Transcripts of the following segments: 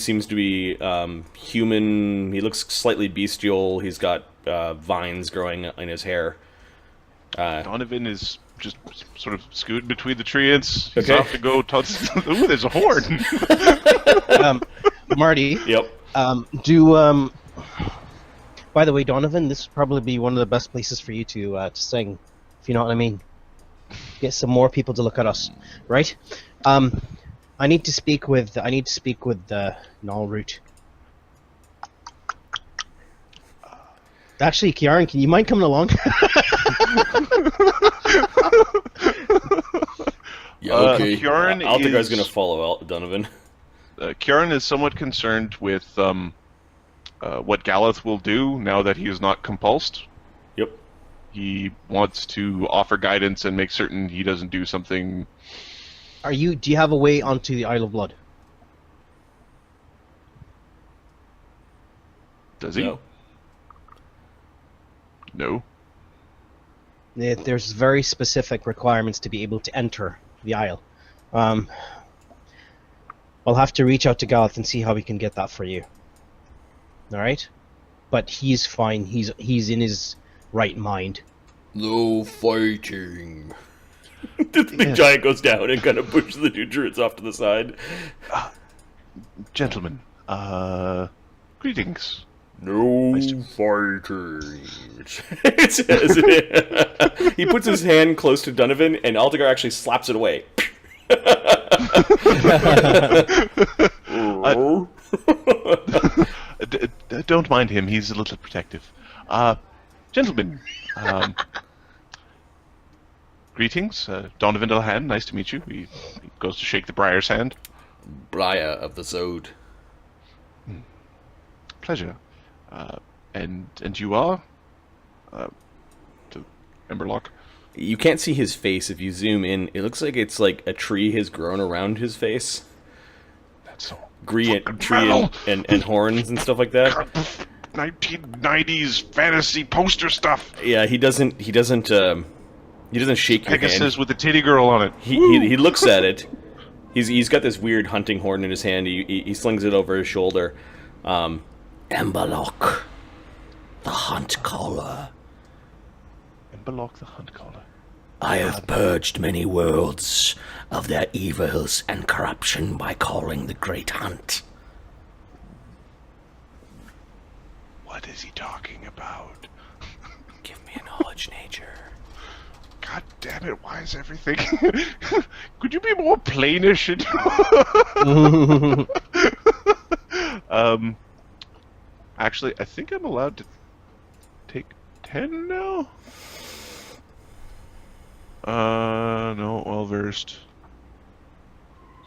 seems to be human. He looks slightly bestial. He's got vines growing in his hair. Donovan is just sort of scooting between the trees. He's Okay. off to go touch... Ooh, there's a horn! Marty. Yep. By the way, Donovan, this would probably be one of the best places for you to sing, if you know what I mean. Get some more people to look at us, right? I need to speak with Nalroot. Actually, Kieran, can you mind coming along? Yeah, okay. Kieran Altagar's is... going to follow Donovan. Kieran is somewhat concerned with what Galeth will do now that he is not compulsed. Yep. He wants to offer guidance and make certain he doesn't do something... Do you have a way onto the Isle of Blood? Does he? No. No. There's very specific requirements to be able to enter the Isle. I'll have to reach out to Galeth and see how we can get that for you. Alright? But he's fine. He's in his right mind. No fighting. The big giant goes down and kind of pushes the two druids off to the side. Gentlemen, greetings. No fighting. It says. He puts his hand close to Donovan, and Altagar actually slaps it away. Don't mind him, he's a little protective. Gentlemen, greetings. Donovan Delhan, nice to meet you. He goes to shake the Briar's hand. Briar of the Zode. Pleasure. And you are? To Emberlock? You can't see his face if you zoom in. It looks like it's like a tree has grown around his face. That's so Tree and horns and stuff like that. 1990s fantasy poster stuff. Yeah, he doesn't shake your Pegasus hand. with a titty girl on it. He looks at it. He's got this weird hunting horn in his hand. He slings it over his shoulder. Emberlock, the hunt caller. Emberlock the hunt caller. I have purged many worlds of their evils and corruption by calling the Great Hunt. What is he talking about? Give me a knowledge nature. God damn it, why is everything... Could you be more plainish? Actually, I think I'm allowed to take 10 now? No, well-versed.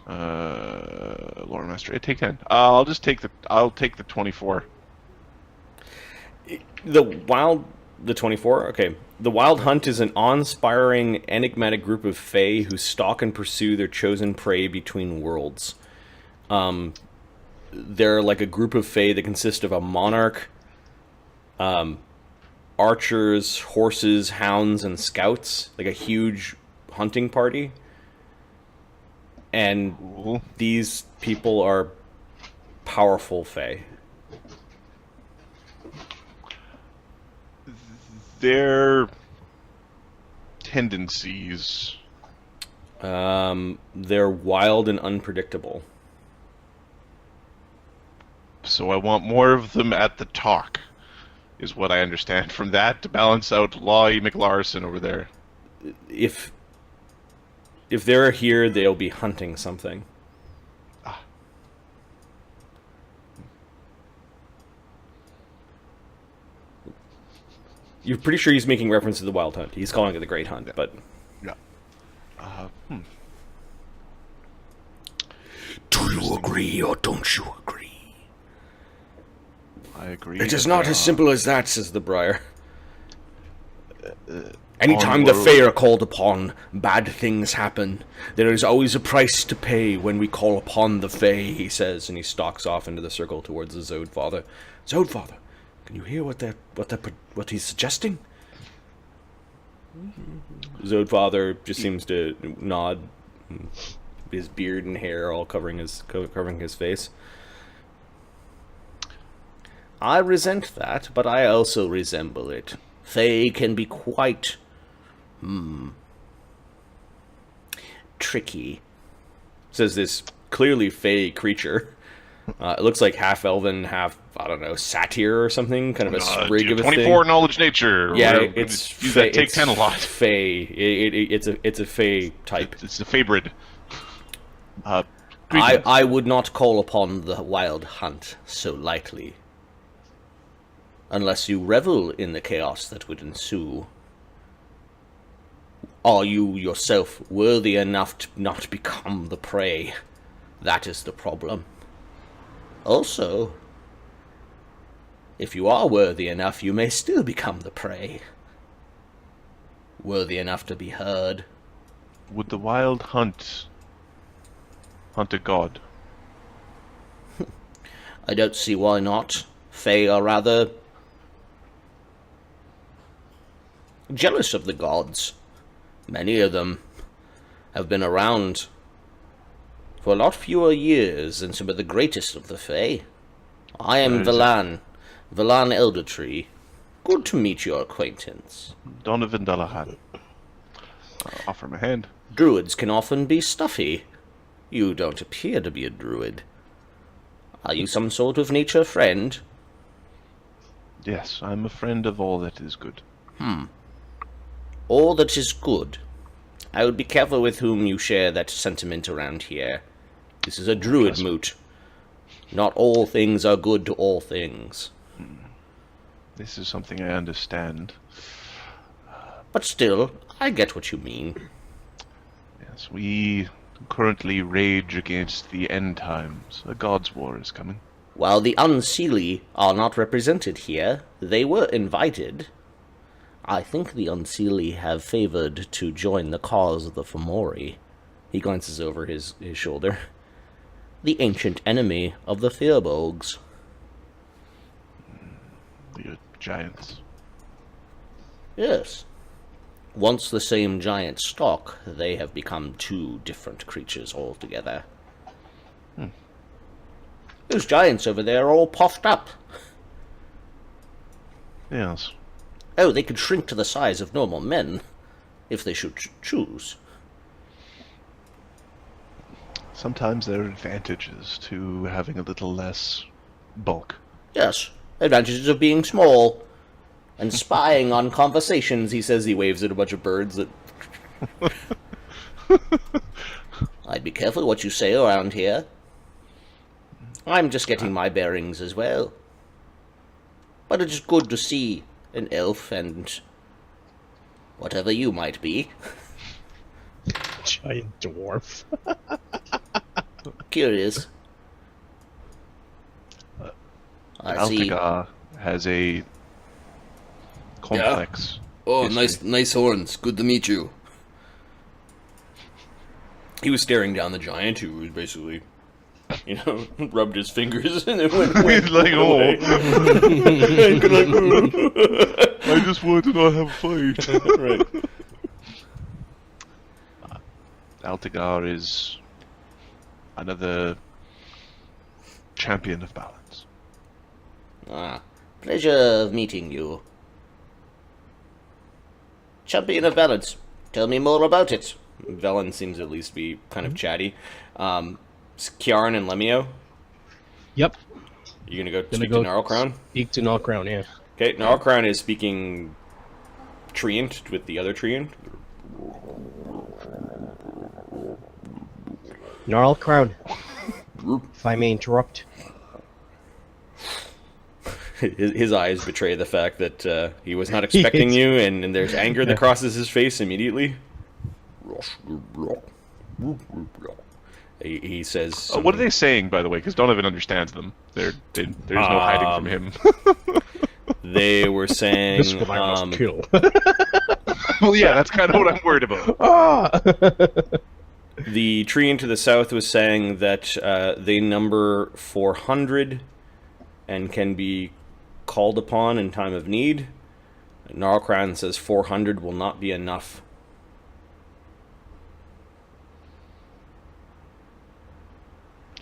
Lore Master, I take 10. I'll take the 24. The 24? Okay. The Wild Hunt is an awe-inspiring, enigmatic group of fae who stalk and pursue their chosen prey between worlds. They're like a group of fae that consist of a monarch, archers, horses, hounds, and scouts. Like a huge hunting party. And these people are powerful fae. Their tendencies... They're wild and unpredictable. So I want more of them at the talk, is what I understand from that, to balance out Lawye McLarson over there. If they're here, they'll be hunting something. Ah. You're pretty sure he's making reference to the Wild Hunt. He's calling it the Great Hunt, but... Yeah. Do you agree or don't you agree? I agree. It is not as simple as that, says the Briar. Anytime the Fae are called upon, bad things happen. There is always a price to pay when we call upon the Fae, he says, and he stalks off into the circle towards the Zode Father. Zode Father, can you hear what he's suggesting? Zode Father just seems to nod, his beard and hair all covering his face. I resent that, but I also resemble it. Fae can be quite... tricky. Says this clearly Fae creature. It looks like half elven, half, I don't know, satyr or something, kind of a sprig of a 24 thing. knowledge nature. Yeah, We're it's use that take it's 10 a lot. Fae. It's a Fae type. It's the Fabrid. I would not call upon the wild hunt so lightly. Unless you revel in the chaos that would ensue. Are you yourself worthy enough to not become the prey? That is the problem. Also, if you are worthy enough, you may still become the prey. Worthy enough to be heard. Would the wild hunt a god? I don't see why not. Fae are rather jealous of the gods. Many of them have been around for a lot fewer years than some of the greatest of the Fae. I am Valan Elder Tree. Good to meet your acquaintance. Donovan Dullahan. Offer my hand. Druids can often be stuffy. You don't appear to be a druid. Are you some sort of nature friend? Yes, I'm a friend of all that is good. All that is good. I would be careful with whom you share that sentiment around here. This is a druid moot. Not all things are good to all things. This is something I understand. But still, I get what you mean. Yes, we currently rage against the end times. A god's war is coming. While the Unseelie are not represented here, they were invited. I think the Unseelie have favored to join the cause of the Fomori. He glances over his shoulder. The ancient enemy of the Firbolgs. The giants. Yes. Once the same giant stock, they have become two different creatures altogether. Those giants over there are all puffed up. Yes. Oh, they could shrink to the size of normal men, if they should choose. Sometimes there are advantages to having a little less bulk. Yes, advantages of being small. And spying on conversations, he says. He waves at a bunch of birds that... I'd be careful what you say around here. I'm just getting my bearings as well. But it's good to see an elf and whatever you might be. Giant dwarf. Curious. I see. Altagar has a complex. Oh, history. nice horns. Good to meet you. He was staring down the giant, who was basically, rubbed his fingers and it went Like, away. I just want to not have a fight. Right. Altagar is another champion of balance. Pleasure of meeting you. Champion of balance. Tell me more about it. Velen seems at least be kind of chatty. Kiarn and Lemmy-O. Yep. You gonna go speak to Gnarlcrown? Speak to Gnarlcrown, yeah. Okay, Gnarlcrown is speaking Treant with the other Treant. Gnarlcrown, if I may interrupt. His eyes betray the fact that he was not expecting you, and there's anger that crosses his face immediately. He says... What are they saying, by the way? Because Donovan understands them. There's no hiding from him. They were saying... This one I must kill. Well, yeah, that's kind of what I'm worried about. The tree to the south was saying that they number 400 and can be called upon in time of need. Gnarlcrown says 400 will not be enough.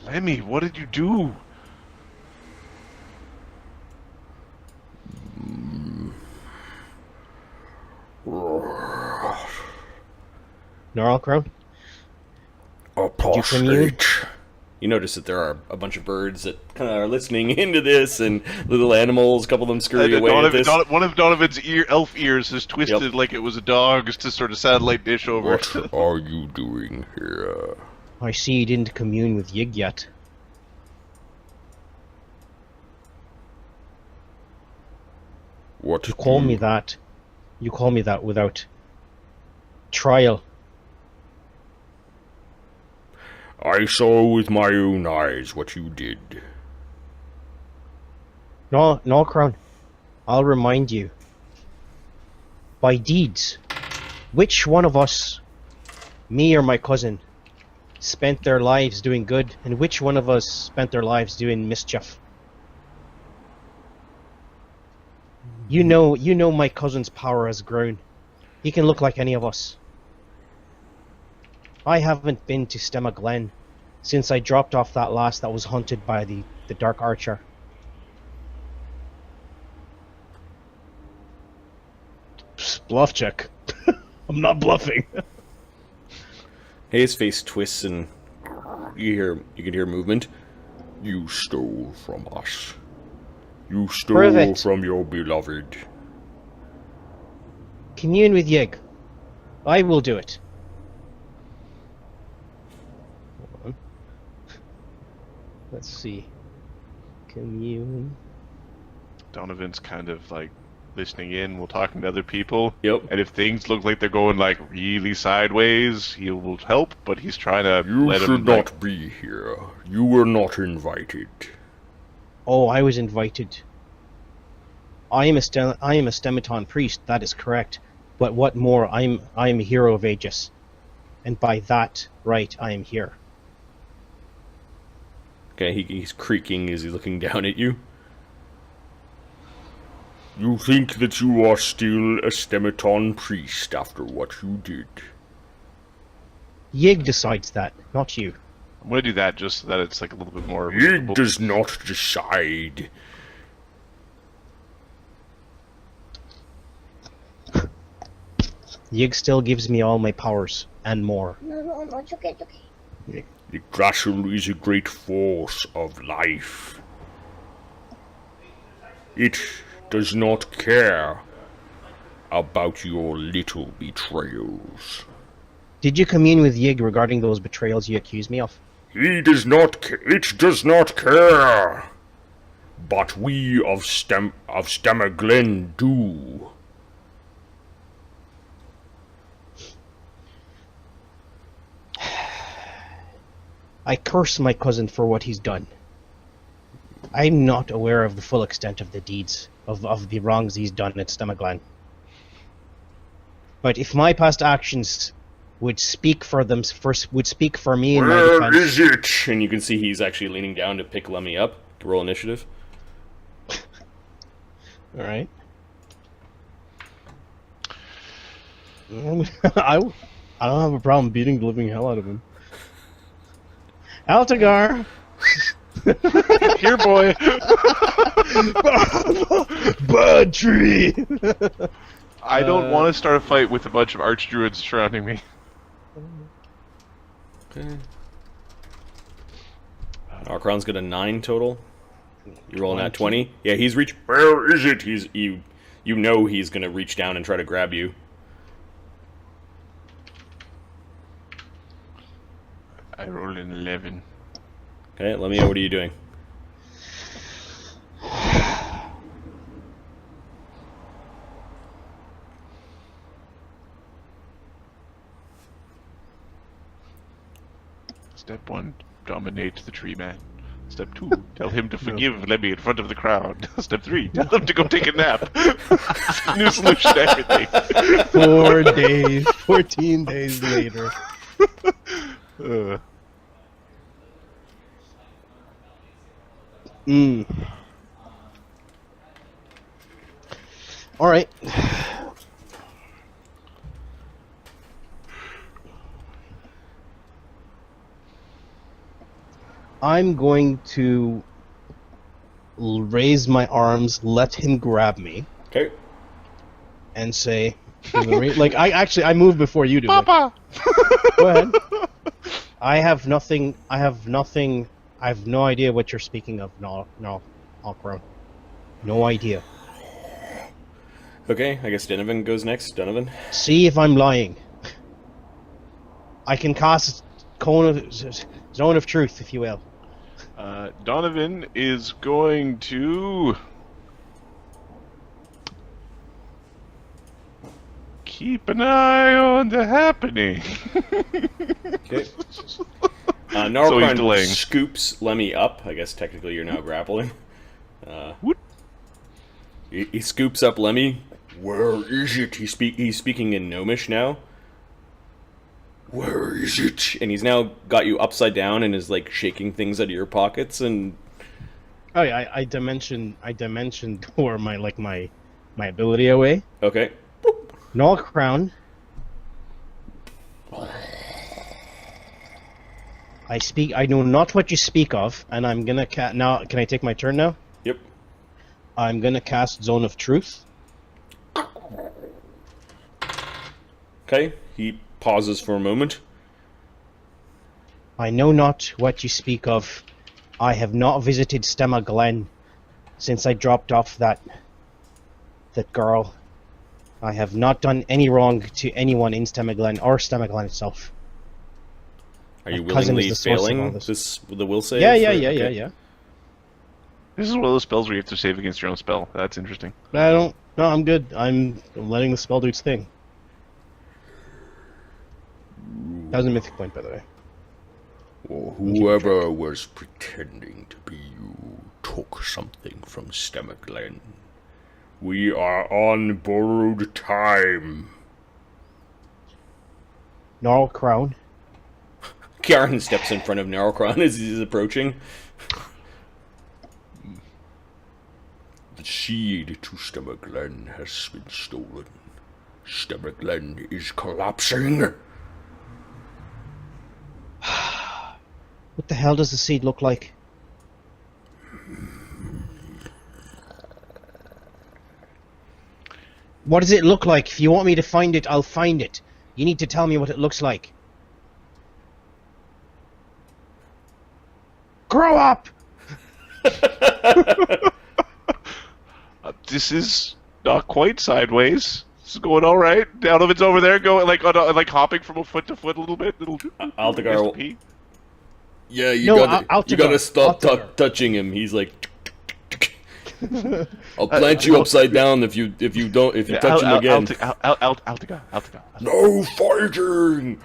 Lemmy, what did you do? Gnarl Crown? Apostate. You notice that there are a bunch of birds that kind of are listening into this, and little animals. A couple of them scurry away at this. One of Donovan's elf ears is twisted like it was a dog's to sort of satellite dish over. What are you doing here? I see you didn't commune with Yig yet. What You call me that. You call me that without trial. I saw with my own eyes what you did. No, Crown. I'll remind you. By deeds, which one of us, me or my cousin, spent their lives doing good, and which one of us spent their lives doing mischief? You know my cousin's power has grown. He can look like any of us. I haven't been to Stemma Glen since I dropped off that lass that was hunted by the Dark Archer. Bluff check. I'm not bluffing. His face twists, and you can hear movement. You stole from us. You stole from your beloved. Commune with Yig. I will do it. Hold on. Let's see. Commune. Donovan's kind of like listening in, we'll talking to other people. Yep. And if things look like they're going like really sideways, he will help, but he's trying to You let should him not be here. You were not invited. Oh, I was invited. I am a Stematon priest, that is correct. But what more, I am a hero of Aegis. And by that right, I am here. Okay, he's creaking as he's looking down at you. You think that you are still a Stematon priest after what you did? Yig decides that, not you. I'm gonna do that just so that it's like a little bit more. Yig does not decide. Yig still gives me all my powers, and more. No, it's okay, it's okay. Yggdrasil is a great force of life. It does not care about your little betrayals. Did you commune with Yig regarding those betrayals you accuse me of? He does not it does not care. But we of Stemma Glen do. I curse my cousin for what he's done. I'm not aware of the full extent of the deeds, of the wrongs he's done at Stemma Glen. But if my past actions would speak for them, would speak for me in my defense... Where is it? And you can see he's actually leaning down to pick Lemmy up. Roll initiative. Alright. I don't have a problem beating the living hell out of him. Altagar! Here, boy. Bud tree! I don't want to start a fight with a bunch of archdruids surrounding me. Okay. Archron's got a 9 total. You rolling at 20? Yeah, he's reached. Where is it? You know he's gonna reach down and try to grab you. I rolled an 11. Okay, let me know. What are you doing? Step 1, dominate the tree man. Step 2, tell him to forgive Lemmy in front of the crowd. Step 3, tell him to go take a nap. New solution to everything. 4 days, 14 days later. Alright. I'm going to raise my arms, let him grab me, Okay. and say, Like, I moved before you do. Papa! Go ahead. I have nothing. I have no idea what you're speaking of. No, Altagar. No idea. Okay, I guess Donovan goes next. Donovan. See if I'm lying. I can cast Zone of Truth, if you will. Donovan is going to keep an eye on the happening. Okay. So he's Narcron delaying. scoops Lemmy up. I guess technically you're now grappling. What? He scoops up Lemmy. Where is it? He's speaking in Gnomish now. Where is it? And he's now got you upside down and is like shaking things out of your pockets and. Oh yeah, I dimensioned or my ability away. Okay. Null Crown. I know not what you speak of, and I'm gonna now. Can I take my turn now? Yep. I'm gonna cast Zone of Truth. Okay. He pauses for a moment. I know not what you speak of. I have not visited Stemma Glen since I dropped off that girl. I have not done any wrong to anyone in Stemma Glen or Stemma Glen itself. Are you My cousin is willingly the source of all failing this. the will save? Yeah. This is one of those spells where you have to save against your own spell. That's interesting. I don't. No, I'm good. I'm letting the spell do its thing. That was a mythic point, by the way. Or whoever was pretending to be you took something from Stemma Glen. We are on borrowed time. Gnarl Crown. Callan steps in front of Narcron as he's approaching. The seed to Stemma Glen has been stolen. Stemma Glen is collapsing. What the hell does the seed look like? What does it look like? If you want me to find it, I'll find it. You need to tell me what it looks like. Grow up! This is not quite sideways. This is going all right. Donovan's over there, going like hopping from a foot to foot a little bit. Altagar. Mr. P. Yeah, you No, gotta Altagar. stop Altagar. touching him. He's like, I'll plant you upside down if you touch him again. Altagar. No fighting.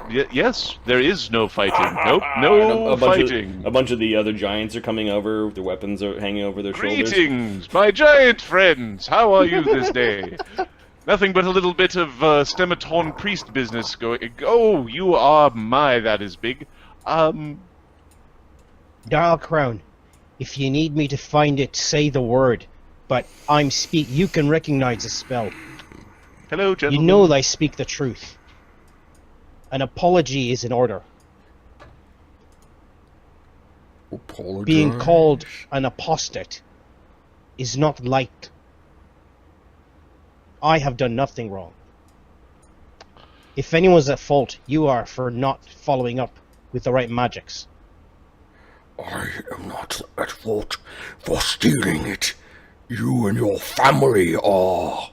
Yes, there is no fighting. Nope, no fighting. A bunch of the other giants are coming over. Their weapons are hanging over their shoulders. Greetings, my giant friends. How are you this day? Nothing but a little bit of Stematon priest business going. Oh, you are that is big. Darl Crown, if you need me to find it, say the word. But you can recognize the spell. Hello, gentlemen. You know that I speak the truth. An apology is in order. Apologize. Being called an apostate is not light. I have done nothing wrong. If anyone's at fault, you are for not following up with the right magics. I am not at fault for stealing it. You and your family are.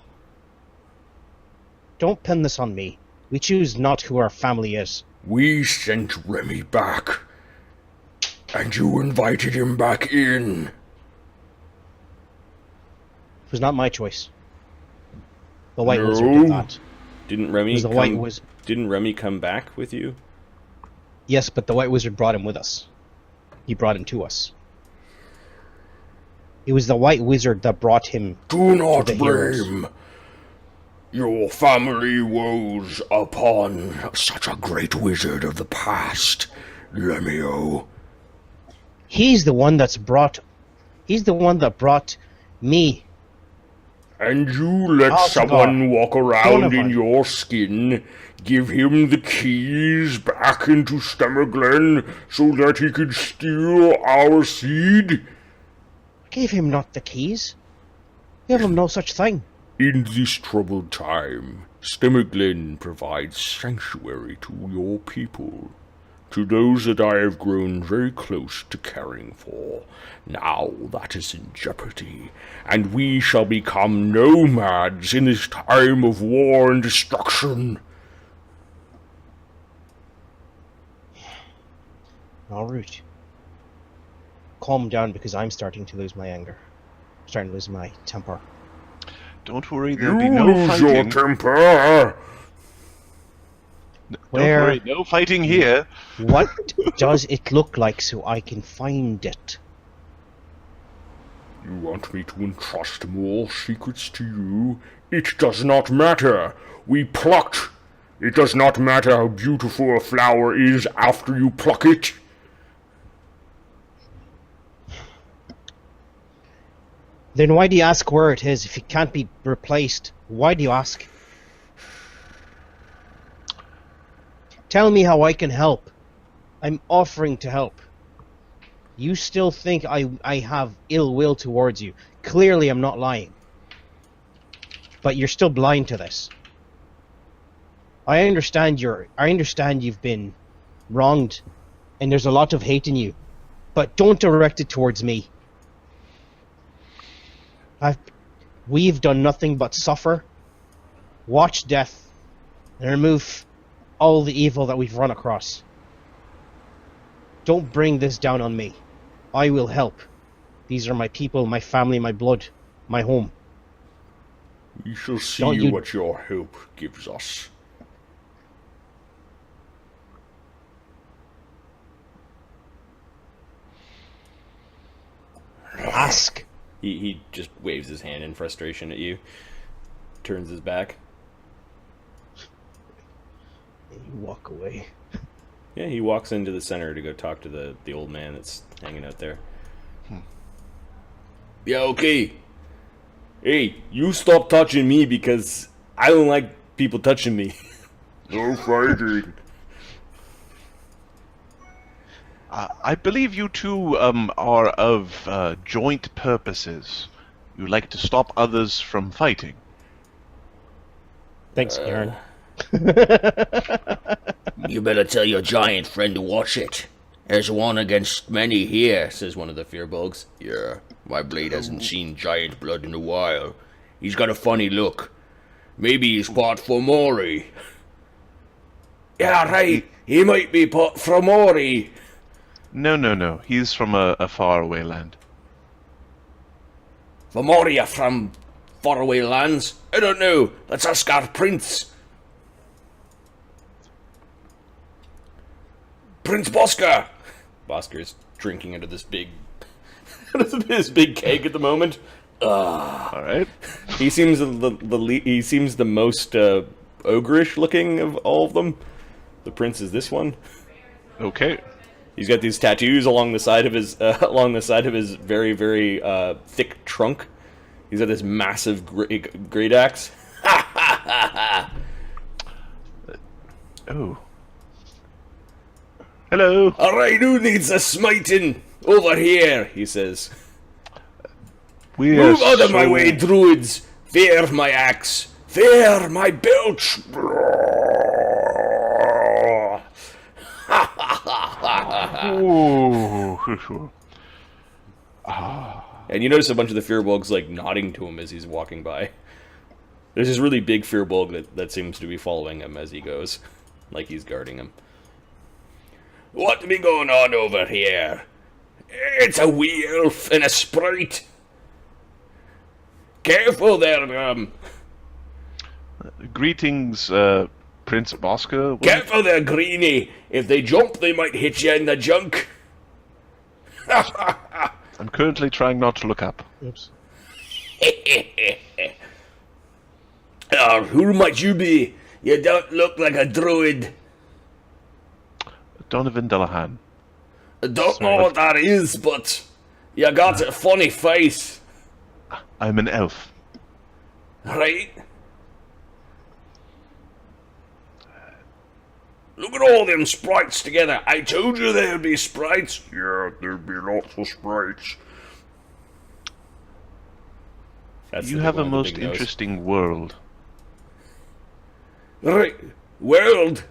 Don't pin this on me. We choose not who our family is. We sent Remmy back, and you invited him back in. It was not my choice. The White No. Wizard did that. Didn't It Remmy was the White Wizard. Didn't Remmy come back with you? Yes, but the White Wizard brought him with us. He brought him to us. It was the White Wizard that brought him Do not to the heroes. blame your family woes upon such a great wizard of the past, Lemmy-O. He's the one that brought me. And you let Altagar, someone walk around in Donovan. your skin, give him the keys back into Stemma Glen so that he could steal our seed? Gave him not the keys. Gave him no such thing. In this troubled time, Stomach provides sanctuary to your people, to those that I have grown very close to caring for. Now that is in jeopardy, and we shall become nomads in this time of war and destruction. All right. Calm down, because I'm starting to lose my anger. I'm starting to lose my temper. Don't worry, You there'll be no lose your fighting. temper. Don't Where- worry, no fighting here. What does it look like so I can find it? You want me to entrust more secrets to you? It does not matter. We plucked. It does not matter how beautiful a flower is after you pluck it. Then why do you ask where it is if it can't be replaced? Why do you ask? Tell me how I can help. I'm offering to help. You still think I have ill will towards you. Clearly I'm not lying. But you're still blind to this. I understand you've been wronged and there's a lot of hate in you. But don't direct it towards me. We've done nothing but suffer, watch death, and remove all the evil that we've run across. Don't bring this down on me. I will help. These are my people, my family, my blood, my home. We shall see Don't you- what your hope gives us. Ask. He just waves his hand in frustration at you, turns his back. You walk away. Yeah, he walks into the center to go talk to the old man that's hanging out there. Yeah, okay. Hey, you stop touching me because I don't like people touching me. No fighting. I believe you two are of joint purposes. You like to stop others from fighting. Thanks, Aaron. You better tell your giant friend to watch it. There's one against many here, Says one of the fearbolgs. Yeah, my blade hasn't seen giant blood in a while. He's got a funny look. Maybe he's part Fomori. Yeah, right. He might be part Fomori. No. He's from a faraway land. Fomori are from faraway lands? I don't know. Let's ask our prince. Prince Bosker. Bosker's drinking out of this big, this big keg at the moment. All right. He seems he seems the most ogreish looking of all of them. The prince is this one. Okay. He's got these tattoos along the side of his very very thick trunk. He's got this massive great axe. Oh. Hello. Alright, who needs a smiting? Over here, he says. We Move are out of my so- way, druids! Fear my axe! Fear my belch! Ooh. And you notice a bunch of the fearbolgs like nodding to him as he's walking by. There's this really big fearbolg that seems to be following him as he goes, like he's guarding him. What be going on over here? It's a wee elf and a sprite. Careful there, Greetings, Prince Bosker. careful there, Greenie. If they jump, they might hit you in the junk. I'm currently trying not to look up. Oops. Who might you be? You don't look like a druid. Donovan Delahan. I don't know what that is, but you got a funny face, I'm an elf. right? Look at all them sprites together. I told you there'd be sprites. Yeah, there'd be lots of sprites. That's You the big have a one with the most big nose. interesting world. Right, world.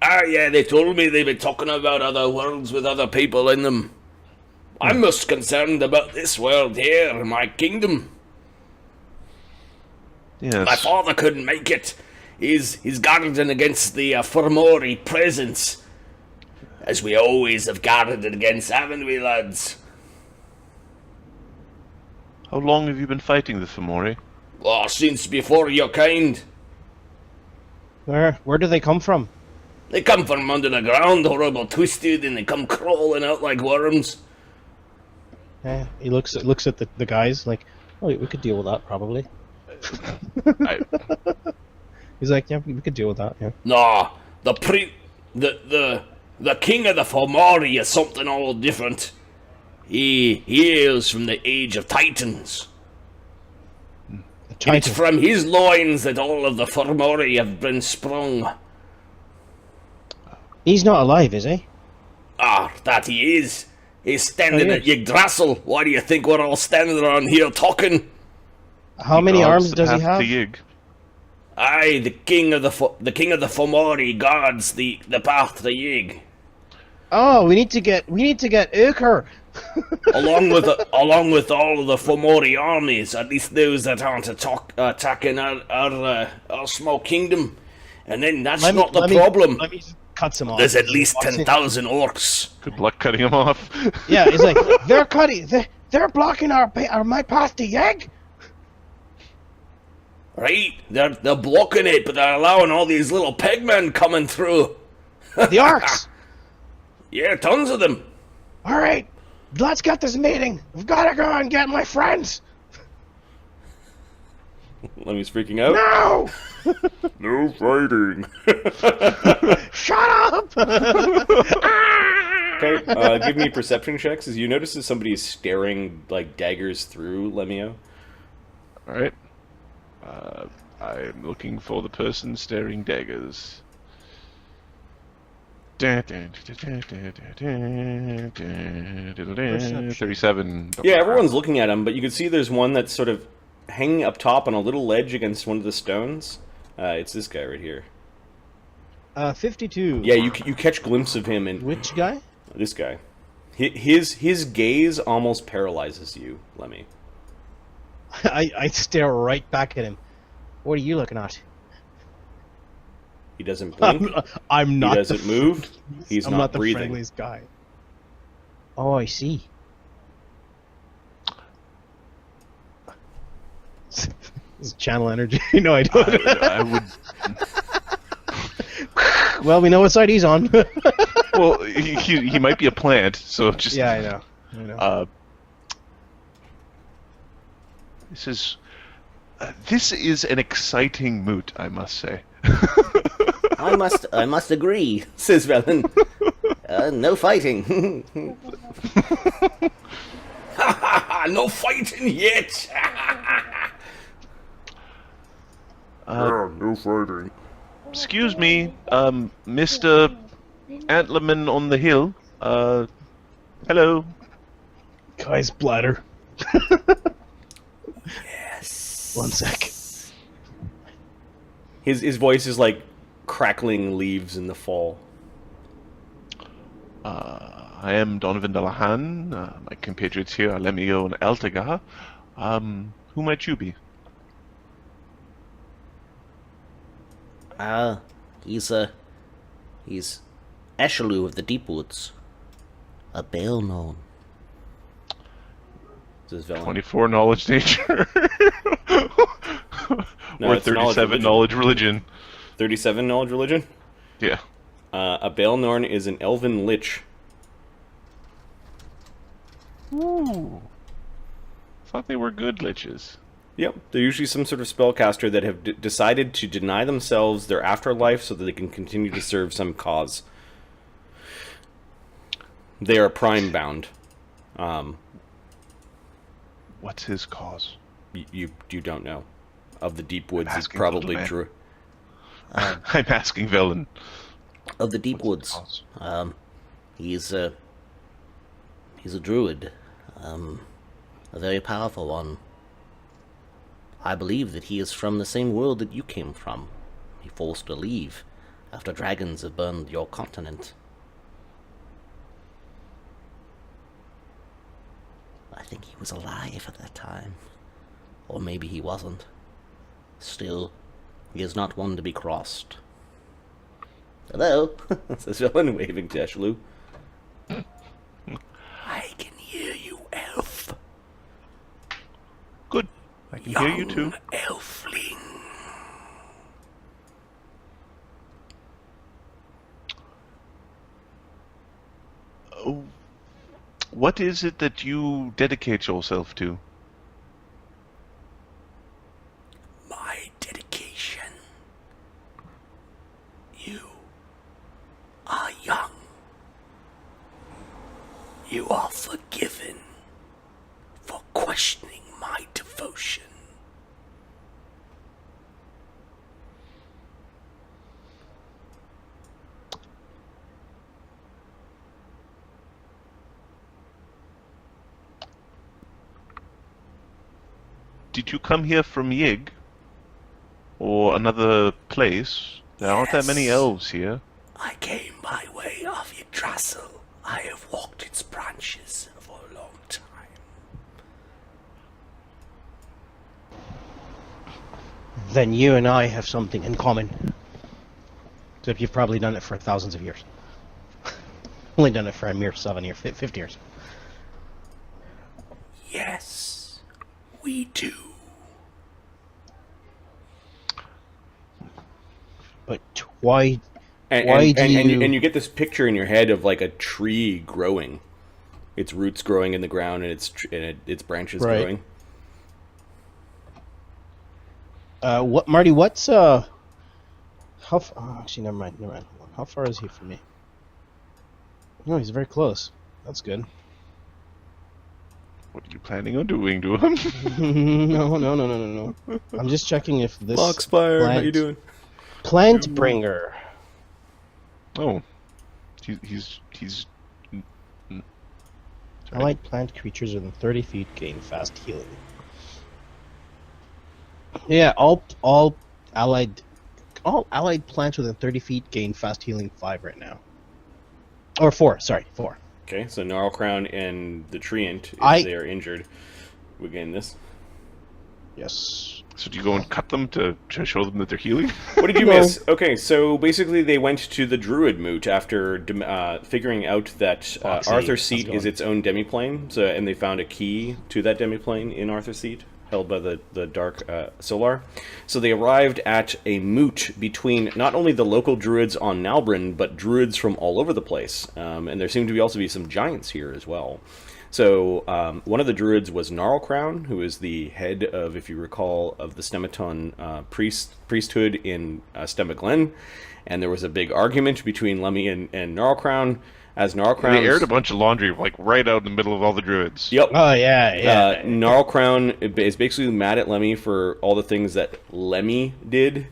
Ah, yeah, they told me they've been talking about other worlds with other people in them. I'm most concerned about this world here, my kingdom. Yes. My father couldn't make it. He's guarding against the Fomori presence. As we always have guarded against, haven't we, lads? How long have you been fighting the Fomori? Oh, since before your kind. Where do they come from? They come from under the ground, horrible twisted, and they come crawling out like worms. Yeah, he looks at the guys like, oh, we could deal with that probably. I, He's like, yeah, we could deal with that. Yeah. Nah, the king of the Fomori is something all different. He hails from the age of Titans. And it's from his loins that all of the Fomori have been sprung. He's not alive, is he? Ah, that he is. He's standing at Yggdrasil. Why do you think we're all standing around here talking? How many arms does he have? Aye, the king of the Fomori guards the path to Yg. Oh, we need to get Uker. along with all of the Fomori armies, at least those that aren't attacking our small kingdom. And then that's not the problem. Let me cut some off. There's at least 10,000 orcs. Good luck cutting him off. Yeah, he's like, they're blocking my path to Yeg. Right, they're blocking it, but they're allowing all these little pigmen coming through. The orcs. Yeah, tons of them. All right, let's get this meeting. We've got to go and get my friends. Lemmy's freaking out. No! No fighting. Shut up! Okay, give me perception checks as you notice that somebody is staring like daggers through Lemmy-O. Alright. I'm looking for the person staring daggers. 37. Yeah, everyone's looking at him, but you can see there's one that's sort of hanging up top on a little ledge against one of the stones. It's this guy right here. 52. Yeah, you catch glimpse of him and Which guy? this guy. His gaze almost paralyzes you, Lemmy. I stare right back at him. What are you looking at? He doesn't blink. I'm not. He doesn't move. He's I'm not the breathing. friendliest guy. Oh, I see. It's channel energy. No, I don't. I would. Well, we know what side he's on. Well, he might be a plant, so just. Yeah, I know. I know. This is an exciting moot, I must say. I must agree, says Velen. No fighting. No fighting yet. No fighting. Excuse me, Mr. Antlerman on the hill. Hello. Guy's bladder. Yes. One sec. His voice is like crackling leaves in the fall. I am Donovan Delahan. My compatriots here are Lemmy-O and Altagar. Who might you be? He's Eshelou of the Deep Woods. A Bale known. This is Velen. 24 knowledge nature. No, or it's knowledge 37 knowledge religion. 37 knowledge religion. Yeah. A Baelnorn is an elven lich. Ooh. Thought they were good liches. Yep, they're usually some sort of spellcaster that have decided to deny themselves their afterlife so that they can continue to serve some cause. They are prime bound. What's his cause? You don't know. Of the deep woods, he's asking probably little drew. I'm asking Velen. Of the Deep What's Woods. his cause? He's a druid. A very powerful one. I believe that he is from the same world that you came from. He forced to leave after dragons have burned your continent. I think he was alive at that time. Or maybe he wasn't. Still, he is not one to be crossed. Hello, says Villain, waving to Eshlu. I can hear you, elf. Good. I can hear you too. Elfling. Oh, what is it that you dedicate yourself to? My dedication. You are young. You are forgiven for questioning my devotion. Did you come here from Yig? Or another place? There aren't that many Yes. elves here. I came by way of Yggdrasil. I have walked its branches for a long time. Then you and I have something in common. Except you've probably done it for thousands of years. Only done it for a mere 7 years, 50 years. Yes, we do. But why? And, Why and, do and, you- and you get this picture in your head of like a tree growing, its roots growing in the ground and its branches Right. growing. What, Marty? What's how? Actually, never mind. Never mind. How far is he from me? No, he's very close. That's good. What are you planning on doing to him? No. I'm just checking if this Foxfire, how plant- you doing? Plant bringer. Oh, he's mm, mm. Sorry. Allied plant creatures within 30 feet gain fast healing. Yeah, all allied plants within 30 feet gain fast healing 5 right now. Or 4, sorry, 4. Okay, so Gnarl Crown and the Treant, if I- they are injured, we gain this. Yes. So do you go and cut them to show them that they're healing? What did you No. miss? Okay, so basically they went to the Druid moot after figuring out that Foxy, Arthur's how's it seat going? is its own demiplane, and they found a key to that demiplane in Arthur's seat, held by the Dark Solar. So they arrived at a moot between not only the local Druids on Nalbrin, but Druids from all over the place. And there seemed to also be some giants here as well. So one of the Druids was Gnarlcrown, who is the head of, if you recall, of the Stematon priesthood in Stemma and there was a big argument between Lemmy and Gnarlcrown, as Gnarlcrown... They aired a bunch of laundry, like, right out in the middle of all the druids. Yep. Oh, yeah. Gnarlcrown is basically mad at Lemmy for all the things that Lemmy did,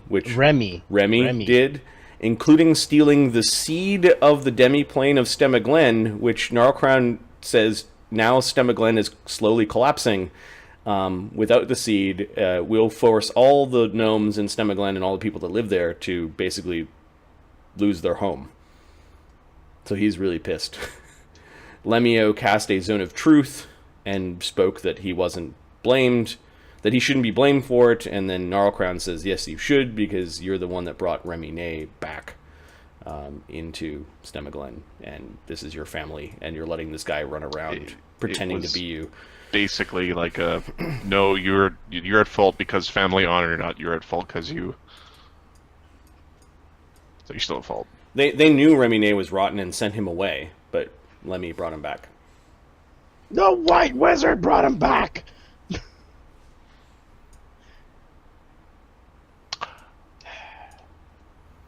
which Remmy did, including stealing the seed of the demiplane of Stemma, which Gnarlcrown says now Stemma is slowly collapsing. Without the seed, we'll force all the gnomes in Stemma and all the people that live there to basically lose their home. So he's really pissed. Lemmy-O cast a zone of truth and spoke that he wasn't blamed, that he shouldn't be blamed for it, and then Gnarlcrown says, yes, you should, because you're the one that brought Remmy back into Stemma, and this is your family, and you're letting this guy run around pretending to was be you. Basically, like no, you're at fault because family honor, not you're at fault because you. So you're still at fault. They knew Remmy was rotten and sent him away, but Lemmy brought him back. The White Wizard brought him back!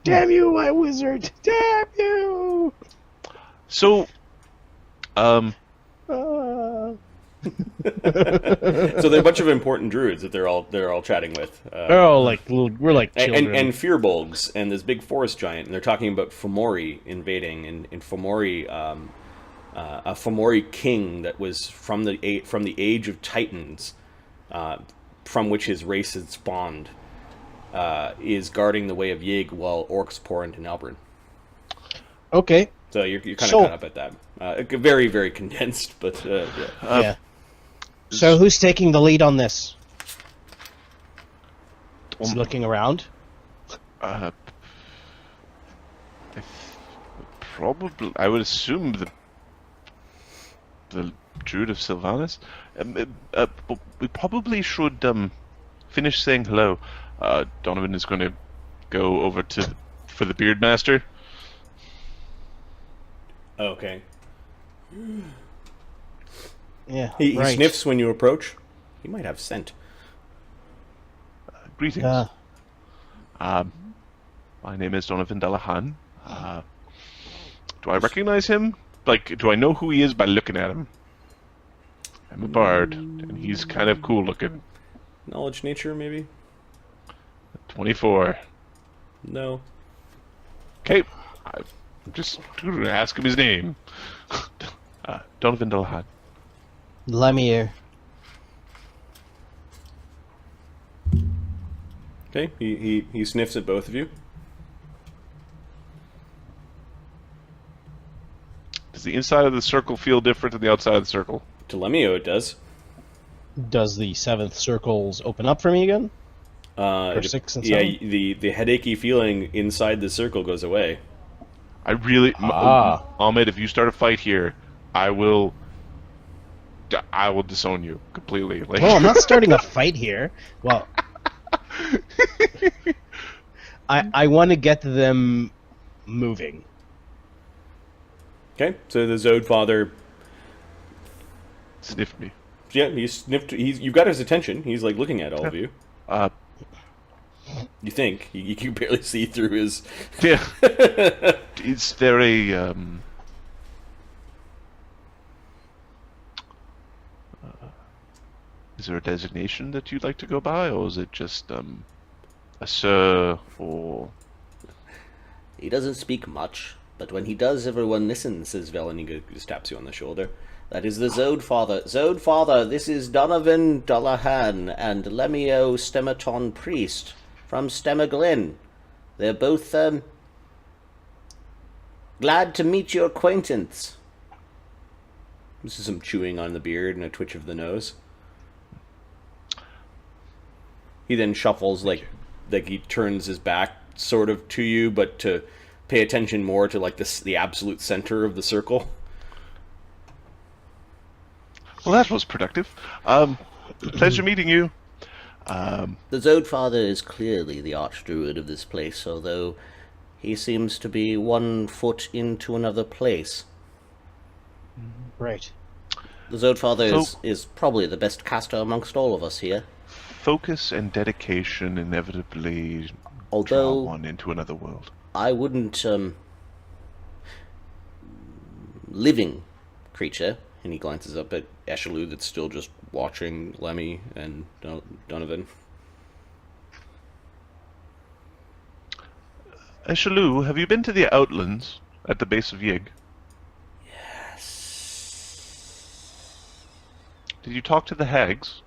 Damn you, White Wizard! Damn you! So, Ah. So they're a bunch of important druids that they're all chatting with. Oh, like we're like children. and Fearbolgs and this big forest giant, and they're talking about Fomori invading, and Fomori, a Fomori king that was from the age of Titans, from which his race had spawned, is guarding the way of Yig while orcs pour into Nalbrin. Okay. So you're kind of So- caught up at that. Very, very condensed, but yeah. Yeah. So who's taking the lead on this? He's looking around. Probably, I would assume the Druid of Sylvanas. But we probably should finish saying hello. Donovan is going to go over for the Beardmaster. Okay. Yeah. He right. sniffs when you approach. He might have scent. Greetings. My name is Donovan Delahan. Do I recognize him? Like, do I know who he is by looking at him? I'm a bard, and he's kind of cool looking. Knowledge nature, maybe? 24. No. Okay, I'm just going to ask him his name. Donovan Delahan. Lemmy-O. Okay, he sniffs at both of you. Does the inside of the circle feel different than the outside of the circle? To Lemmy-O, it does. Does the 7th circles open up for me again? Or 6 and 7? The headachy feeling inside the circle goes away. I really... Ahmed, if you start a fight here, I will disown you completely. Like, Oh, I'm not starting a fight here. Well, I want to get them moving. Okay, so the Zode Father, sniff me. yeah, he sniffed. You've got his attention. He's like looking at all of you. You think you can barely see through his. Yeah. Is there a is there a designation that you'd like to go by, or is it just a sir or? He doesn't speak much, but when he does, everyone listens, says Vel, and he just taps you on the shoulder. That is the Zode Father. Zode Father, this is Donovan Dolahan and Lemmy-O Stematon Priest from Stemaglin. They're both, glad to meet your acquaintance. This is some chewing on the beard and a twitch of the nose. He then shuffles like he turns his back sort of to you, but to pay attention more to like the absolute center of the circle. Well, that was productive. Pleasure meeting you. The Zode Father is clearly the archdruid of this place, although he seems to be 1 foot into another place. Right. The Zode Father is probably the best caster amongst all of us here. Focus and dedication inevitably draw Although one into another world. I wouldn't, living creature, and he glances up at Eshelu that's still just watching Lemmy and Donovan. Eshelu, have you been to the Outlands at the base of Yig? Yes. Did you talk to the hags?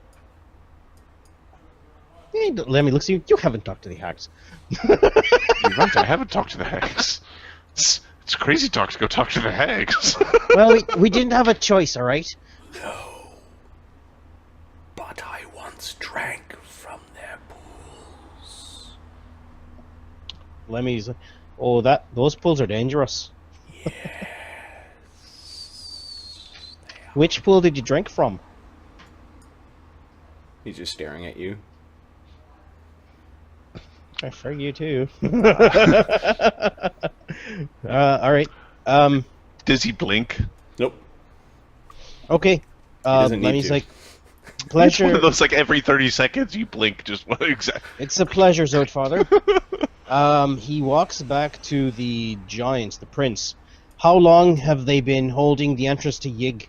Hey, Lemmy looks at you. You haven't talked to the hags. You're right, I haven't talked to the hags. It's crazy talk to go talk to the hags. Well, we didn't have a choice, all right? No. But I once drank from their pools. Lemmy's like, oh, those pools are dangerous. Which pool did you drink from? He's just staring at you. I for you too. All right. Does he blink? Nope. Okay. doesn't need Lemmy's to. like, It's one of pleasure. those, like, every 30 seconds you blink, just what exactly. It's a pleasure, Zode Father. He walks back to the giants, the prince. How long have they been holding the entrance to Yig?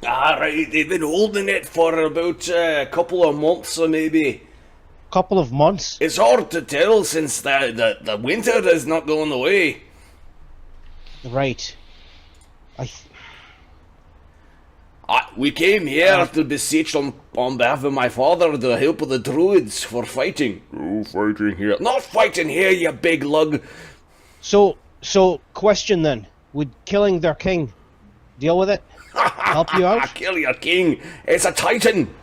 Alright, they've been holding it for about a couple of months or maybe. Couple of months. It's hard to tell since the winter is not going away. Right. We came here to beseech on behalf of my father the help of the druids for fighting. No fighting here. Not fighting here, you big lug. So question then: would killing their king deal with it? Help you out? Kill your king. It's a titan.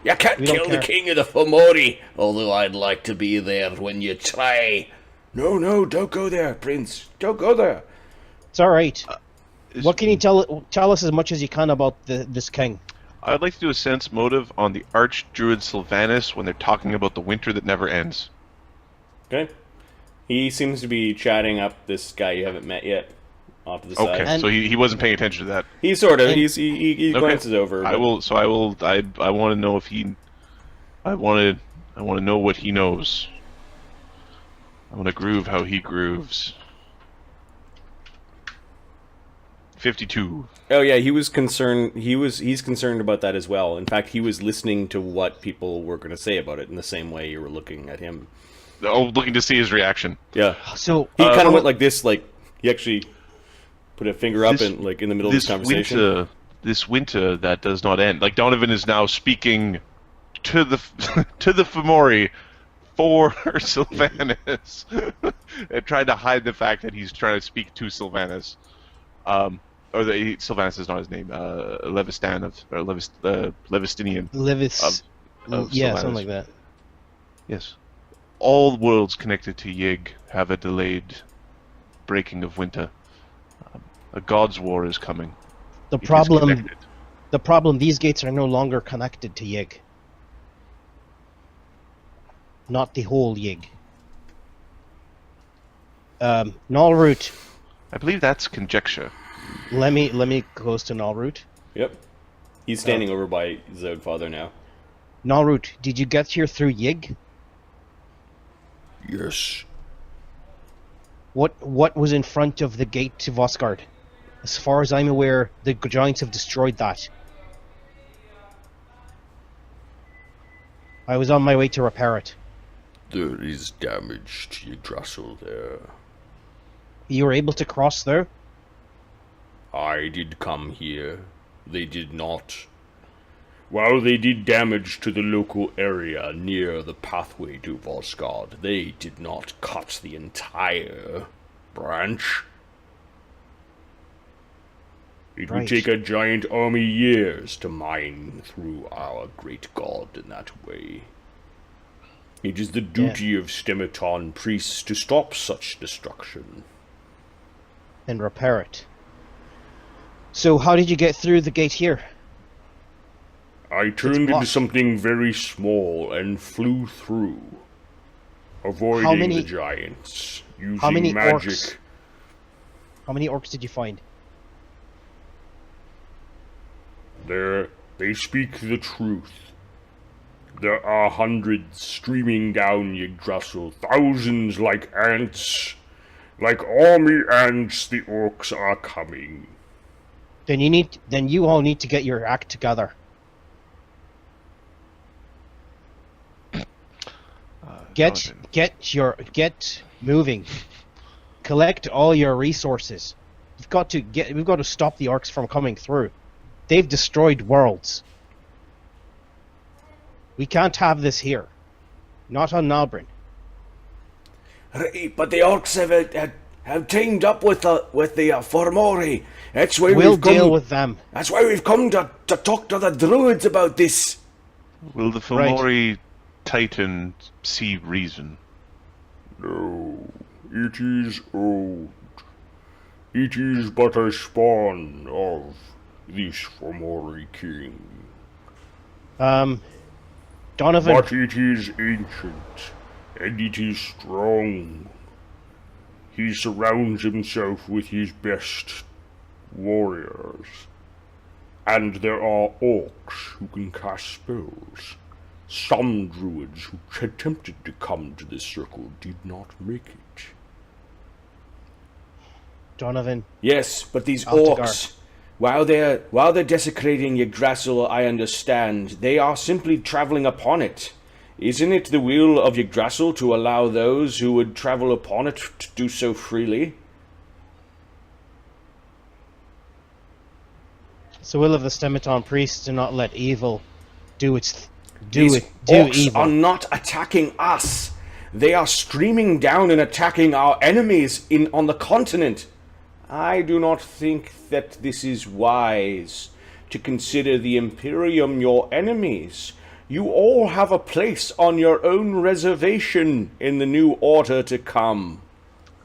You can't We don't kill the care. king of the Fomori. Although I'd like to be there when you try. No, don't go there, Prince. Don't go there. It's all right. What can you tell us as much as you can about this king? I'd like to do a sense motive on the Archdruid Sylvanus when they're talking about the winter that never ends. Okay. He seems to be chatting up this guy you haven't met yet off to the side. Okay, so he wasn't paying attention to that. He sort of. He glances over. I but- will. So I will. I want to know if he. I want to know what he knows. I want to groove how he grooves. 52. Oh yeah, he was concerned. He's concerned about that as well. In fact, he was listening to what people were going to say about it in the same way you were looking at him. Oh, looking to see his reaction. Yeah. So He kind of went like this, like he actually put a finger up This- and like in the middle of this conversation. This winter that does not end. Like Donovan is now speaking to the to the Fomori for Sylvanus, and trying to hide the fact that he's trying to speak to Sylvanus. Sylvanus is not his name. Levistan Levistinian. Levis, of yeah, Sylvanus. something like that. Yes. All worlds connected to Yig have a delayed breaking of winter. A god's war is coming. The It is problem, connected. these gates are no longer connected to Yig. Not the whole Yig. Nalroot, I believe that's conjecture. Lemmy goes to Nalroot. Yep. He's standing over by Zodfather now. Nalroot, did you get here through Yig? Yes. What was in front of the gate to Vosgard? As far as I'm aware, the giants have destroyed that. I was on my way to repair it. There is damage to Yggdrasil there. You were able to cross there? I did come here. They did not. While they did damage to the local area near the pathway to Vosgard, they did not cut the entire branch. It would Right. take a giant army years to mine through our great god in that way. It is the duty of Stematon priests to stop such destruction. And repair it. So how did you get through the gate here? I turned into blocked. something very small and flew through, avoiding How many- the giants, using how many magic. orcs? How many orcs did you find? They speak the truth. There are hundreds streaming down Yggdrasil, thousands like ants. Like army ants, the orcs are coming. Then you all need to get your act together. Donovan. Get moving. Collect all your resources. We've got to stop the orcs from coming through. They've destroyed worlds. We can't have this here. Not on Nalbrin. Right, but the orcs have teamed up with the Fomori. That's why We'll we've come. deal with them. That's why we've come to talk to the druids about this. Will the Fomori Titan see reason? No, it is old. It is but a spawn of this Fomori king. Donovan, But it is ancient, and it is strong. He surrounds himself with his best warriors. And there are orcs who can cast spells. Some druids who attempted to come to this circle did not make it. Donovan, Yes, but these Altagar. orcs, while they're desecrating Yggdrasil, I understand, they are simply traveling upon it. Isn't it the will of Yggdrasil to allow those who would travel upon it to do so freely? It's the will of the Stematon priests to not let evil do These do orcs evil. are not attacking us. They are streaming down and attacking our enemies on the continent. I do not think that this is wise to consider the Imperium your enemies. You all have a place on your own reservation in the new order to come.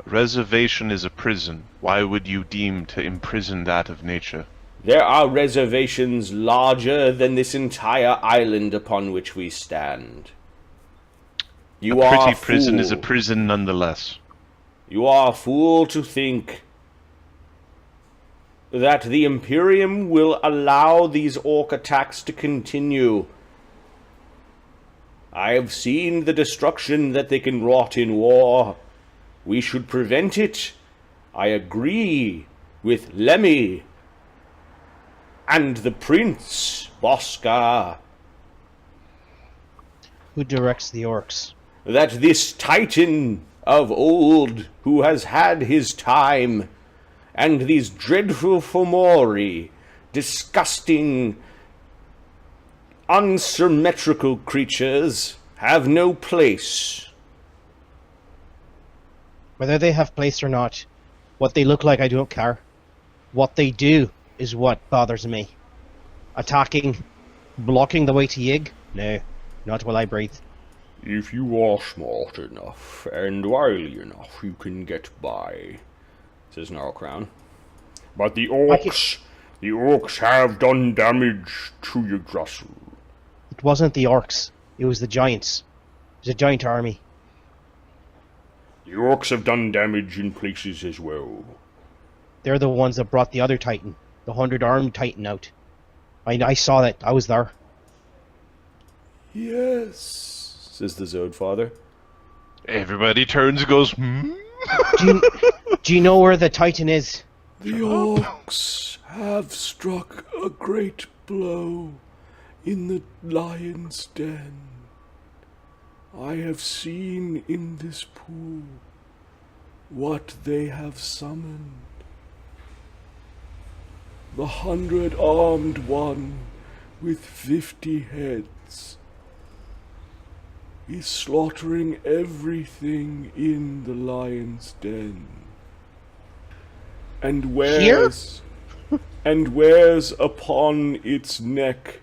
Reservation is a prison. Why would you deem to imprison that of nature? There are reservations larger than this entire island upon which we stand. You A are pretty a prison is a fool. prison nonetheless. You are a fool to think that the Imperium will allow these orc attacks to continue. I have seen the destruction that they can wrought in war. We should prevent it. I agree with Lemmy and the Prince, Bosca, Who directs the orcs? that this Titan of old who has had his time, and these dreadful Fomori, disgusting, unsymmetrical creatures, have no place. Whether they have place or not, what they look like, I don't care. What they do is what bothers me. Attacking, blocking the way to Yig? No, not while I breathe. If you are smart enough and wily enough, you can get by, says Gnarlcrown. But the orcs have done damage to Yggdrasil. It wasn't the orcs. It was the giants. It was a giant army. The orcs have done damage in places as well. They're the ones that brought the other Titan, the 100-armed Titan out. I saw that. I was there. Yes, says the Zode Father. Everybody turns and goes, Do you know where the Titan is? The orcs have struck a great blow in the lion's den. I have seen in this pool what they have summoned. The 100-armed one with 50 heads is slaughtering everything in the lion's den. And wears upon its neck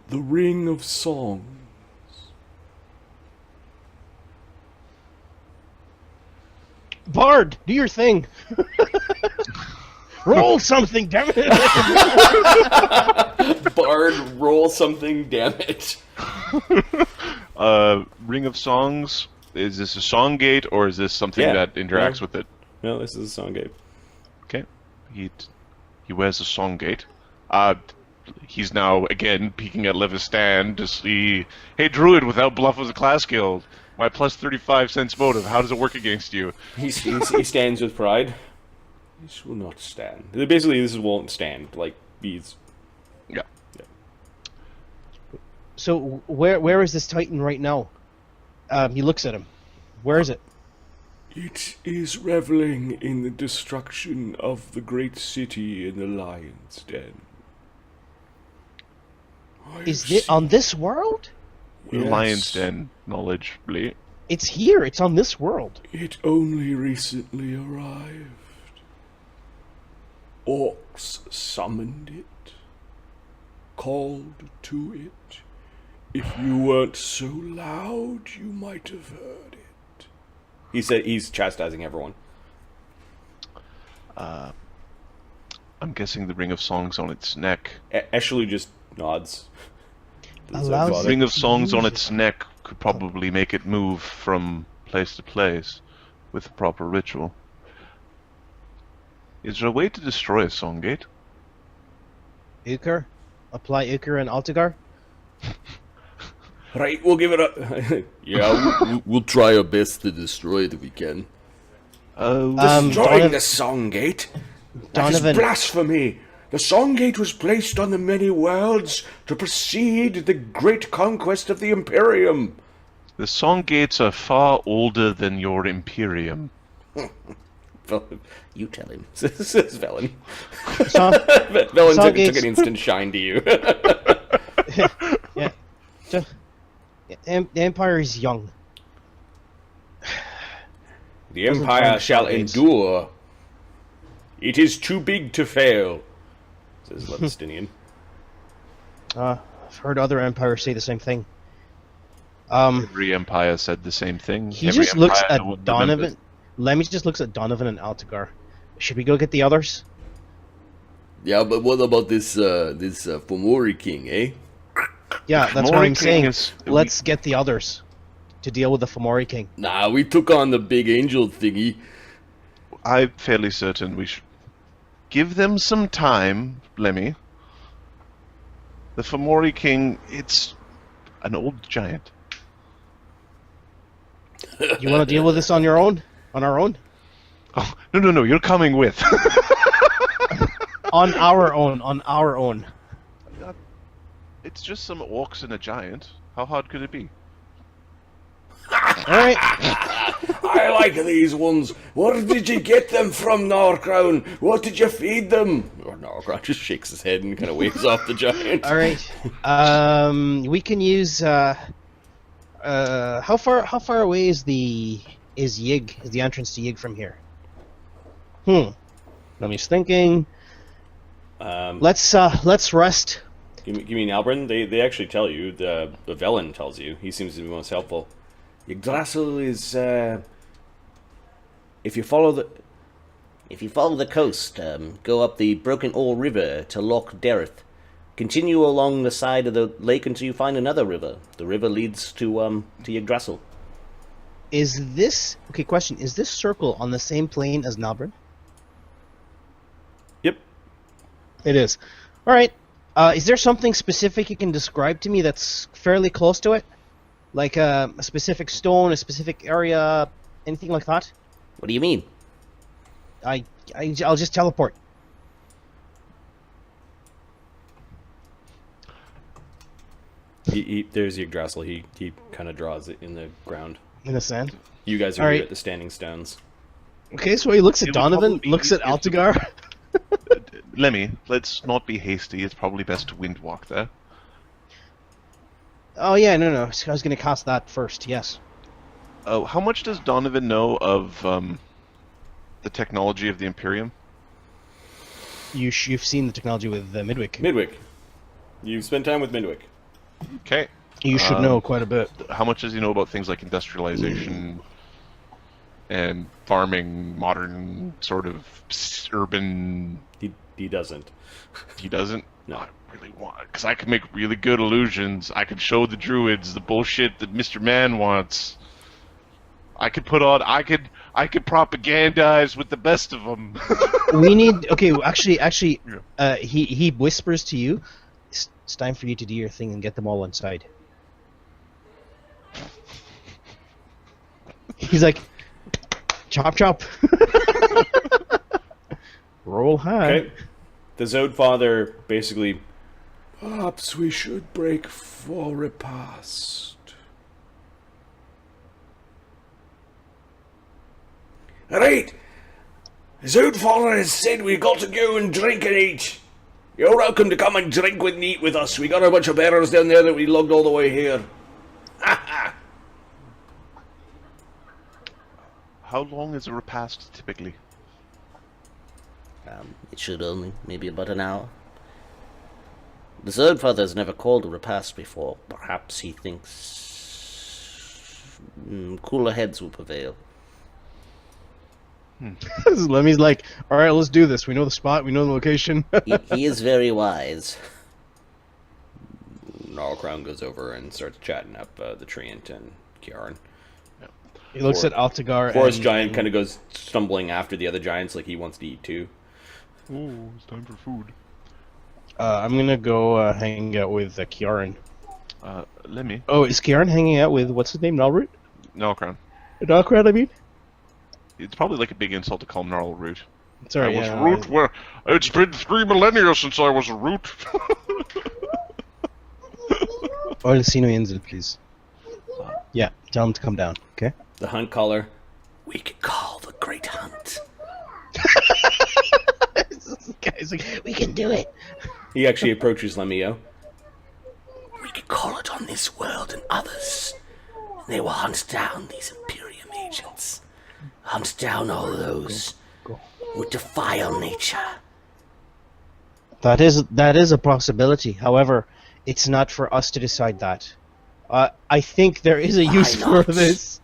the ring of songs. Bard, do your thing. Roll something, damn it. Bard, roll something, damn it. Ring of Songs. Is this a song gate or is this something Yeah. that interacts Yeah. with it? No, this is a song game. Okay. He wears a song gate. He's now again peeking at Levistan to see, hey druid without bluff of the class guild, my plus 35 cents motive, how does it work against you? He stands with pride. This will not stand. Basically, this won't stand. Like, these. Yeah. So where is this Titan right now? He looks at him. Where is it? It is reveling in the destruction of the great city in the lion's den. Is it on this world? Yes. Lion's Den knowledge, Lee. It's here. It's on this world. It only recently arrived. Orcs summoned it, called to it. If you weren't so loud, you might have heard it. He said he's chastising everyone. I'm guessing the Ring of Songs on its neck. Eshley just nods. Allows Ring of Songs on its neck could probably make it move from place to place with the proper ritual. Is there a way to destroy a song gate? Ukr? Apply Ukr and Altagar? Right, we'll give it a... yeah, we'll try our best to destroy it if we can. Destroying the Songgate? That is Donovan. blasphemy! The Songgate was placed on the many worlds to precede the great conquest of the The song gates are far older than your Imperium. You tell him. Says Velen. Song, Velen took Gates. an instant shine to you. yeah. So, the Empire is young. The Doesn't Empire find shall Stargates. endure. It is too big to fail, says Levistinian. I've heard other empires say the same thing. Every empire said the same thing. He Every just looks empire at remembered. Donovan. Lemmy just looks at Donovan and Altagar. Should we go get the others? Yeah, but what about this Fomori king, eh? Yeah, that's what Fomori I'm King saying. is- Let's get the others to deal with the Fomori King. Nah, we took on the big angel thingy. I'm fairly certain we should give them some time, Lemmy. The Fomori King, it's an old giant. You want to deal with this on your own? On our own? Oh, no, you're coming with. On our own. On our own. It's just some orcs and a giant. How hard could it be? All right. I like these ones. Where did you get them from, Norcrown? What did you feed them? Or Nargron just shakes his head and kind of waves off the giant. All right. We can use. How far away is the entrance to Yig from here? Lemmy's thinking. Let's rest. You mean Albrin? They actually tell you. The Velen tells you. He seems to be most helpful. Yggdrasil is. If you follow the coast, go up the Broken Oar River to Loch Derith. Continue along the side of the lake until you find another river. The river leads to Yggdrasil. Is this okay? Question: is this circle on the same plane as Nalbrin? Yep. It is. All right. Is there something specific you can describe to me that's fairly close to it? Like a specific stone, a specific area, anything like that? What do you mean? I'll just teleport. There's Yggdrasil. He kind of draws it in the ground. In the sand. You guys are All here right. at the standing stones. Okay, so he looks at It would Donovan, probably be looks at easier to- Altagar. Lemmy, let's not be hasty. It's probably best to wind walk there. Oh yeah, no. I was gonna cast that first. Yes. Oh, how much does Donovan know of the technology of the Imperium? You've seen the technology with Midwick. Midwick. You've spent time with Midwick. Okay. You should know quite a bit. How much does he know about things like industrialization and farming, modern sort of urban? He doesn't. He doesn't. No. I really want, because I could make really good illusions. I could show the druids the bullshit that Mr. Man wants. I could propagandize with the best of them. We need. Okay, actually, he whispers to you. It's time for you to do your thing and get them all inside. He's like, chop chop. Roll high. Okay. The Zode Father basically. Perhaps we should break for repast. Right. Zode Father has said we got to go and drink and eat. You're welcome to come and drink and eat with us. We got a bunch of bearers down there that we lugged all the way here. How long is a repast typically? It should only maybe about an hour. The Zerd Father's never called a repast before. Perhaps he thinks cooler heads will prevail. Lemmy's like, all right, let's do this. We know the spot. We know the location. He is very wise. Narlcrown goes over and starts chatting up the Treant and Kieran. He looks at Altagar. Forest Giant kind of goes stumbling after the other giants like he wants to eat too. Oh, it's time for food. I'm gonna go hang out with Kieran. Lemmy. Oh, is Kieran hanging out with what's his name? Nalroot? No, Crown. Nalroot, I mean. It's probably like a big insult to call him Gnarl Root. It's alright. I was Yeah, Root. Well, it's been 3 millennia since I was a Root. Oil Sino Yenzil, please. Yeah, tell him to come down. Okay. The hunt caller. We could call the Great Hunt. Guy's like, we can do it. He actually approaches Lemmy-O. We could call it on this world and others. They will hunt down these Imperium agents. Hunt down all those who defile nature. That is a possibility. However, it's not for us to decide that. I think there is a use for not? this.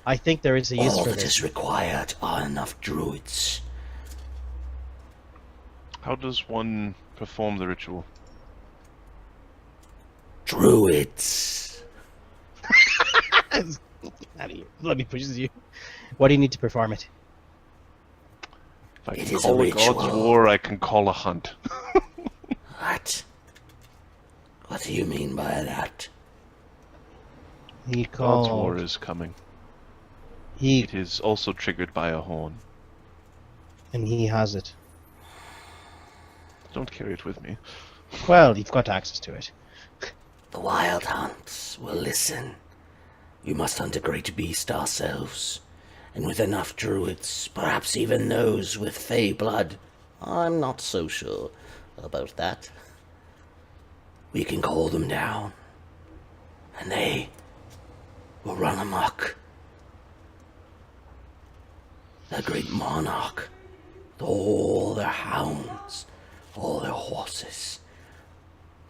I think there is a use All for that this. is required are enough druids. How does one perform the ritual? Druids. Out of here. Let me pushes you. What do you need to perform it? If I It can is a call a god's ritual. war, I can call a hunt. What? What do you mean by that? He God's war called. is coming. He It is also triggered by a horn. and he has it. Don't carry it with me. Well, you've got access to it. The wild hunts will listen. You must hunt a great beast ourselves. And with enough druids, perhaps even those with fey blood, I'm not so sure about that. We can call them down. And they will run amok. The great monarch, all their hounds, all their horses,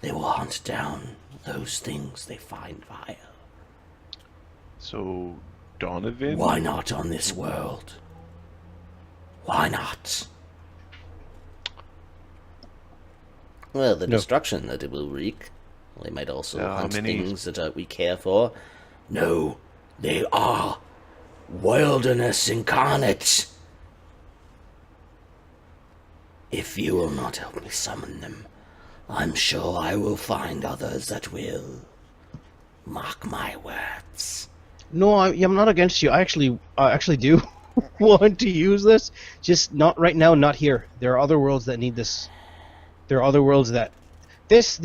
they will hunt down those things they find vile. So, Donovan? Why not on this world? Why not? Well, the destruction that it will wreak. They might also There are hunt many- things that we care for. No, they are wilderness incarnate. If you will not help me summon them, I'm sure I will find others that will. Mark my words. No, I'm not against you. I actually do want to use this. Just not right now, not here. There are other worlds that need this. There are other worlds that this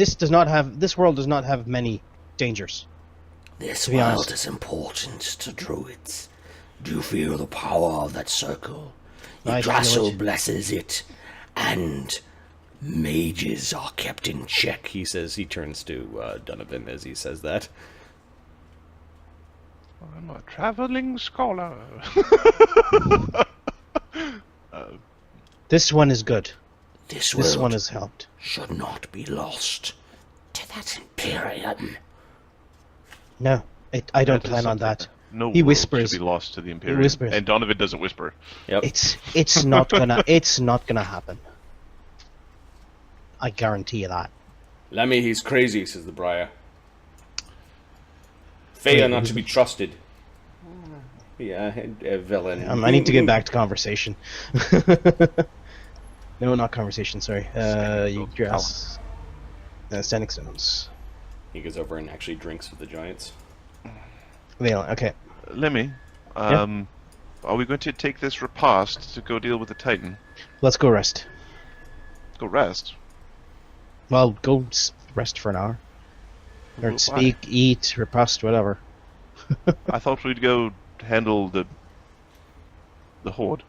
world does not have many dangers. This To be world honest. is important to druids. Do you feel the power of that circle? I feel Yggdrasil it. blesses it, and mages are kept in check. He says, he turns to Donovan as he says that. I'm a traveling scholar. This one is good. This This world one has helped. should not be lost to that Imperium. No, I don't That is plan on something that. No He world whispers. should be lost to the Imperium. whispers. And Donovan doesn't whisper. Yep. It's not gonna happen. I guarantee you that. Lemmy, he's crazy, says the Briar. Fey are not to be trusted. Yeah, villain. I need to get back to conversation. No, not conversation. Sorry. You dress. Standing stones. He goes over and actually drinks with the giants. Okay. Lemmy, are we going to take this repast to go deal with the Titan? Let's go rest. Go rest. Well, go rest for an hour. Or Why? speak, eat, repast, whatever. I thought we'd go handle the horde.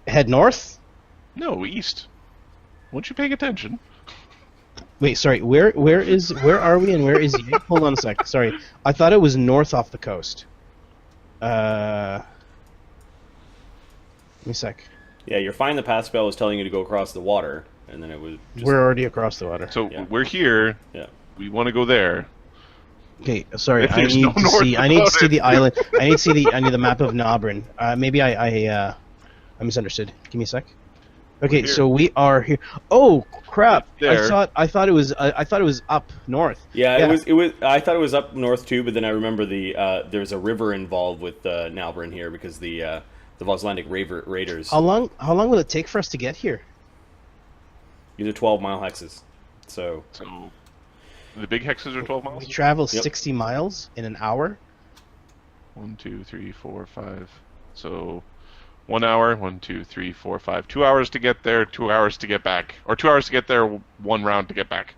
Head north? No, east. Weren't you paying attention? Wait, sorry. Where are we and where is he? Hold on a sec. Sorry. I thought it was north off the coast. Give me a sec. Yeah, your Find the Path spell was telling you to go across the water, and then it was just... We're already across the water. So Yeah. we're here. Yeah. We want to go there. Okay, sorry. If I there's need no to north see. I need to about see it. the island. I need the map of Nabrin. Maybe I misunderstood. Give me a sec. Okay, here. so we are here. Oh crap! There. I thought it was up north. Yeah, it was. I thought it was up north too, but then I remember there's a river involved with Nalbrin here because the Voslandic raiders. How long will it take for us to get here? These are 12-mile hexes, so So the big hexes are 12 We miles? travel Yep. 60 miles in an hour. 1, 2, 3, 4, 5. So 1 hour. 1, 2, 3, 4, 5. 2 hours to get there. 2 hours to get back. Or 2 hours to get there. 1 round to get back.